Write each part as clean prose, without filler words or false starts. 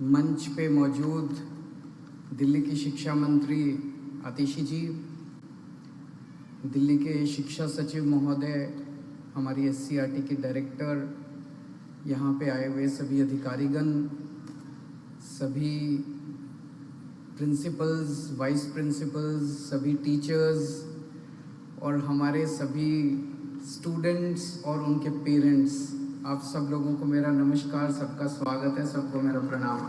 मंच पे मौजूद दिल्ली की शिक्षा मंत्री आतिशी जी, दिल्ली के शिक्षा सचिव महोदय, हमारी एससीईआरटी के डायरेक्टर, यहाँ पे आए हुए सभी अधिकारीगण, सभी प्रिंसिपल्स, वाइस प्रिंसिपल्स, सभी टीचर्स और हमारे सभी स्टूडेंट्स और उनके पेरेंट्स, आप सब लोगों को मेरा नमस्कार, सबका स्वागत है, सबको मेरा प्रणाम।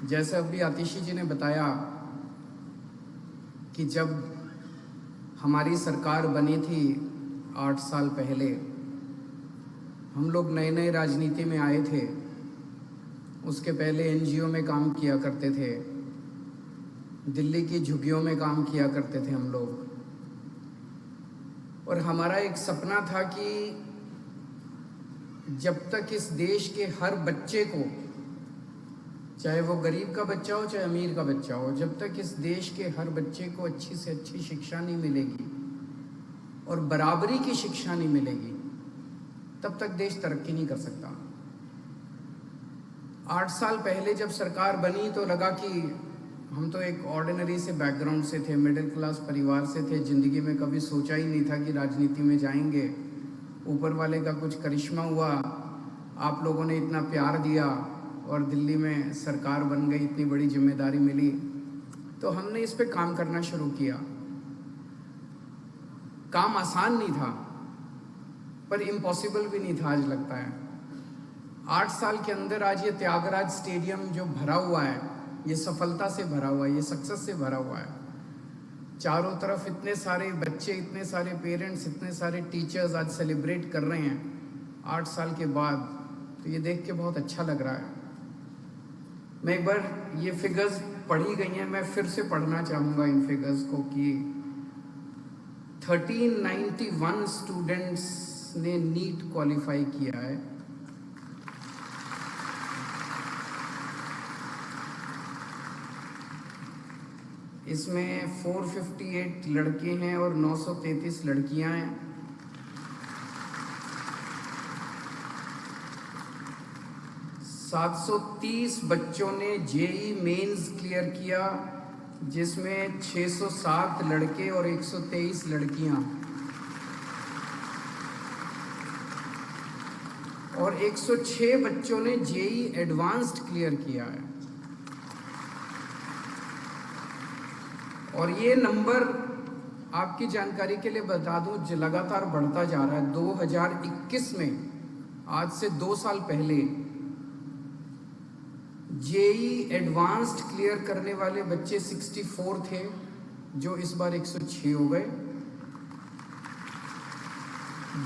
जैसे अभी आतिशी जी ने बताया कि जब हमारी सरकार बनी थी 8 साल पहले, हम लोग नए नए राजनीति में आए थे। उसके पहले एनजीओ में काम किया करते थे, दिल्ली की झुग्गियों में काम किया करते थे हम लोग। और हमारा एक सपना था कि जब तक इस देश के हर बच्चे को, चाहे वो गरीब का बच्चा हो चाहे अमीर का बच्चा हो, जब तक इस देश के हर बच्चे को अच्छी से अच्छी शिक्षा नहीं मिलेगी और बराबरी की शिक्षा नहीं मिलेगी, तब तक देश तरक्की नहीं कर सकता। 8 साल पहले जब सरकार बनी तो लगा कि हम तो एक ऑर्डिनरी से बैकग्राउंड से थे, मिडिल क्लास परिवार से थे, ज़िंदगी में कभी सोचा ही नहीं था कि राजनीति में जाएंगे। ऊपर वाले का कुछ करिश्मा हुआ, आप लोगों ने इतना प्यार दिया और दिल्ली में सरकार बन गई, इतनी बड़ी जिम्मेदारी मिली, तो हमने इस पे काम करना शुरू किया। काम आसान नहीं था पर इम्पॉसिबल भी नहीं था, आज लगता है। 8 साल के अंदर आज ये त्यागराज स्टेडियम जो भरा हुआ है, ये सफलता से भरा हुआ है, ये सक्सेस से भरा हुआ है। चारों तरफ इतने सारे बच्चे, इतने सारे पेरेंट्स, इतने सारे टीचर्स आज सेलिब्रेट कर रहे हैं 8 साल के बाद, तो ये देख के बहुत अच्छा लग रहा है। मैं एक बार, ये फिगर्स पढ़ी गई हैं, मैं फिर से पढ़ना चाहूँगा इन फिगर्स को कि 1391 स्टूडेंट्स ने नीट क्वालिफाई किया है। इसमें 458 लड़के हैं और 933 लड़कियां हैं। सात 730 बच्चों ने जेई मेंस क्लियर किया, जिसमें 607 लड़के और 123 लड़कियां, और 106 बच्चों ने जेई एडवांस्ड क्लियर किया है। और ये नंबर आपकी जानकारी के लिए बता दूं, लगातार बढ़ता जा रहा है। 2021 में, आज से 2 साल पहले, जेई एडवांस्ड क्लियर करने वाले बच्चे 64 थे, जो इस बार 106 हो गए।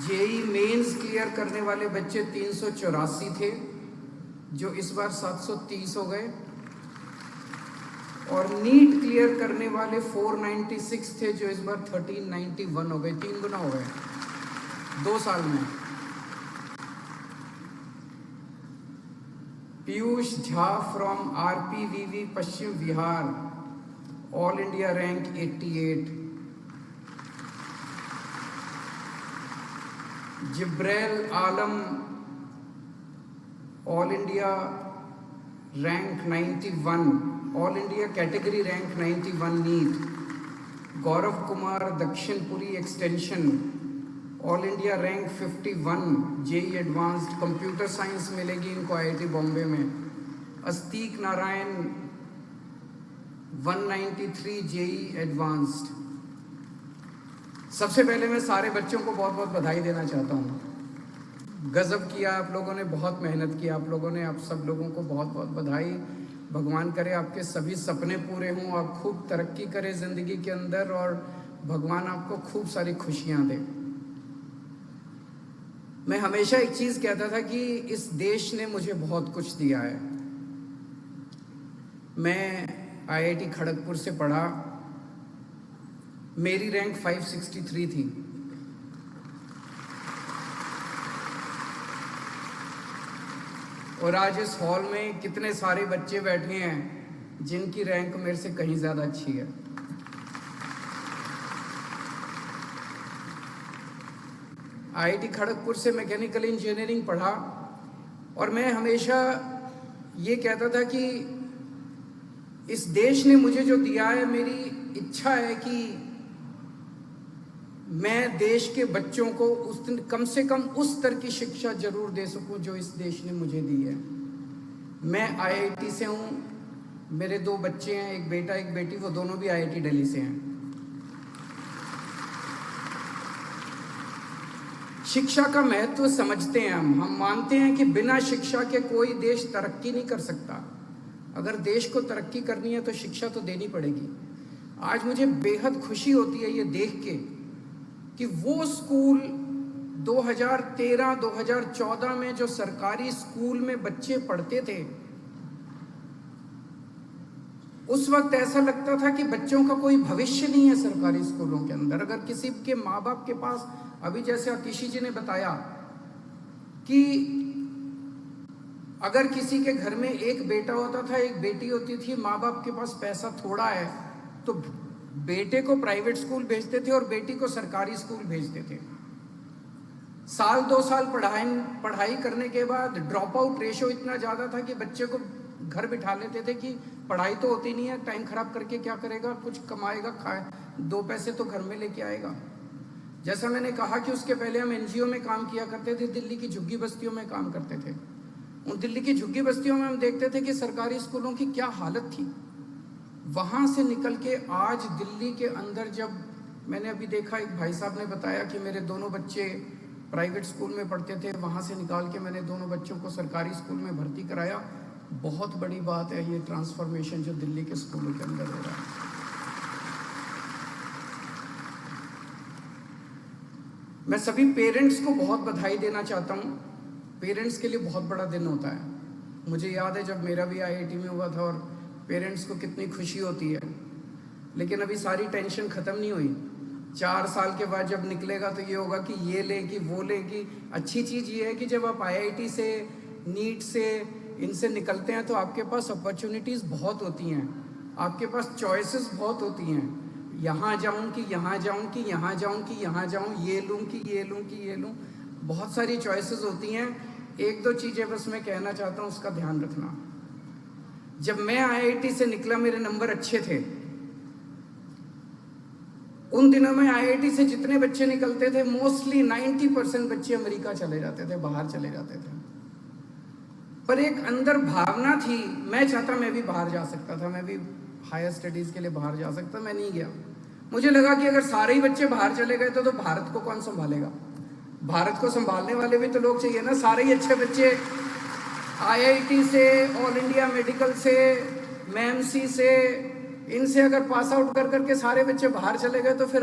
जेई मेंस क्लियर करने वाले बच्चे 384 थे, जो इस बार 730 हो गए। और नीट क्लियर करने वाले 496 थे, जो इस बार 1391 हो गए। 3 गुना हो गए 2 साल में। Piyush Jha from RPVV Paschim Bihar, all India rank 88। Jibrail Alam, all India rank 91, all India category rank 91 NEET. Gaurav Kumar Dakshinpuri extension, all India rank 51 JEE advanced, computer science मिलेगी इनको आईआईटी बॉम्बे में। Astik Narayan 193 JEE advanced. सबसे पहले मैं सारे बच्चों को बहुत बहुत बधाई देना चाहता हूँ। गजब किया आप लोगों ने, बहुत मेहनत की आप लोगों ने। आप सब लोगों को बहुत बहुत बधाई। भगवान करे आपके सभी सपने पूरे हों, आप खूब तरक्की करें ज़िंदगी के अंदर, और भगवान आपको खूब सारी खुशियाँ दे। मैं हमेशा एक चीज़ कहता था कि इस देश ने मुझे बहुत कुछ दिया है। मैं आईआईटी खड़गपुर से पढ़ा, मेरी रैंक 563 थी। और आज इस हॉल में कितने सारे बच्चे बैठे हैं जिनकी रैंक मेरे से कहीं ज़्यादा अच्छी है। आईआईटी खड़गपुर से मैकेनिकल इंजीनियरिंग पढ़ा, और मैं हमेशा ये कहता था कि इस देश ने मुझे जो दिया है, मेरी इच्छा है कि मैं देश के बच्चों को कम से कम उस स्तर की शिक्षा जरूर दे सकूं जो इस देश ने मुझे दी है। मैं IIT से हूं, मेरे 2 बच्चे हैं, एक बेटा एक बेटी, वो दोनों भी IIT दिल्ली से हैं। शिक्षा का महत्व समझते हैं हम मानते हैं कि बिना शिक्षा के कोई देश तरक्की नहीं कर सकता। अगर देश को तरक्की करनी है तो शिक्षा तो देनी पड़ेगी। आज मुझे बेहद खुशी होती है ये देख के कि वो स्कूल 2013-2014 में जो सरकारी स्कूल में बच्चे पढ़ते थे, उस वक्त ऐसा लगता था कि बच्चों का कोई भविष्य नहीं है सरकारी स्कूलों के अंदर। अगर किसी के माँ बाप के पास, अभी जैसे आतिशी जी ने बताया कि अगर किसी के घर में एक बेटा होता था, एक बेटी होती थी, माँ बाप के पास पैसा थोड़ा है तो बेटे को प्राइवेट स्कूल भेजते थे और बेटी को सरकारी स्कूल भेजते थे। साल 2 साल पढ़ाई करने के बाद ड्रॉप आउट रेशो इतना ज़्यादा था कि बच्चे को घर बिठा लेते थे कि पढ़ाई तो होती नहीं है, टाइम खराब करके क्या करेगा, कुछ कमाएगा, खाए 2 पैसे तो घर में लेके आएगा। जैसा मैंने कहा कि उसके पहले हम NGO में काम किया करते थे, दिल्ली की झुग्गी बस्तियों में काम करते थे। उन दिल्ली की झुग्गी बस्तियों में हम देखते थे कि सरकारी स्कूलों की क्या हालत थी। वहाँ से निकल के आज दिल्ली के अंदर, जब मैंने अभी देखा, एक भाई साहब ने बताया कि मेरे दोनों बच्चे प्राइवेट स्कूल में पढ़ते थे, वहाँ से निकाल के मैंने दोनों बच्चों को सरकारी स्कूल में भर्ती कराया। बहुत बड़ी बात है ये ट्रांसफॉर्मेशन जो दिल्ली के स्कूलों के अंदर हो रहा है। मैं सभी पेरेंट्स को बहुत बधाई देना चाहता हूँ। पेरेंट्स के लिए बहुत बड़ा दिन होता है। मुझे याद है जब मेरा भी IIT में हुआ था और पेरेंट्स को कितनी खुशी होती है, लेकिन अभी सारी टेंशन ख़त्म नहीं हुई। 4 साल के बाद जब निकलेगा तो ये होगा कि ये लें कि वो लें। कि अच्छी चीज़ ये है कि जब आप IIT से, नीट से, इनसे निकलते हैं तो आपके पास अपॉर्चुनिटीज़ बहुत होती हैं, आपके पास चॉइसेस बहुत होती हैं। यहाँ जाऊँ कि यहाँ जाऊँ, कि यहाँ जाऊँ कि यहाँ जाऊँ, ये लूँ कि ये लूँ कि ये लूँ, बहुत सारी चॉइसेस होती हैं। 1-2 चीज़ें बस मैं कहना चाहता हूँ, उसका ध्यान रखना। जब मैं IIT से निकला, मेरे नंबर अच्छे थे। उन दिनों में IIT से जितने बच्चे निकलते थे, मोस्टली 90% बच्चे अमेरिका चले जाते थे, बाहर चले जाते थे। पर एक अंदर भावना थी, मैं चाहता मैं भी बाहर जा सकता था, मैं भी हायर स्टडीज़ के लिए बाहर जा सकता। मैं नहीं गया। मुझे लगा कि अगर सारे ही बच्चे बाहर चले गए तो भारत को कौन संभालेगा। भारत को संभालने वाले भी तो लोग चाहिए ना। सारे ही अच्छे बच्चे IIT से, ऑल इंडिया मेडिकल से, MAMC से, इनसे अगर पास आउट कर करके सारे बच्चे बाहर चले गए तो फिर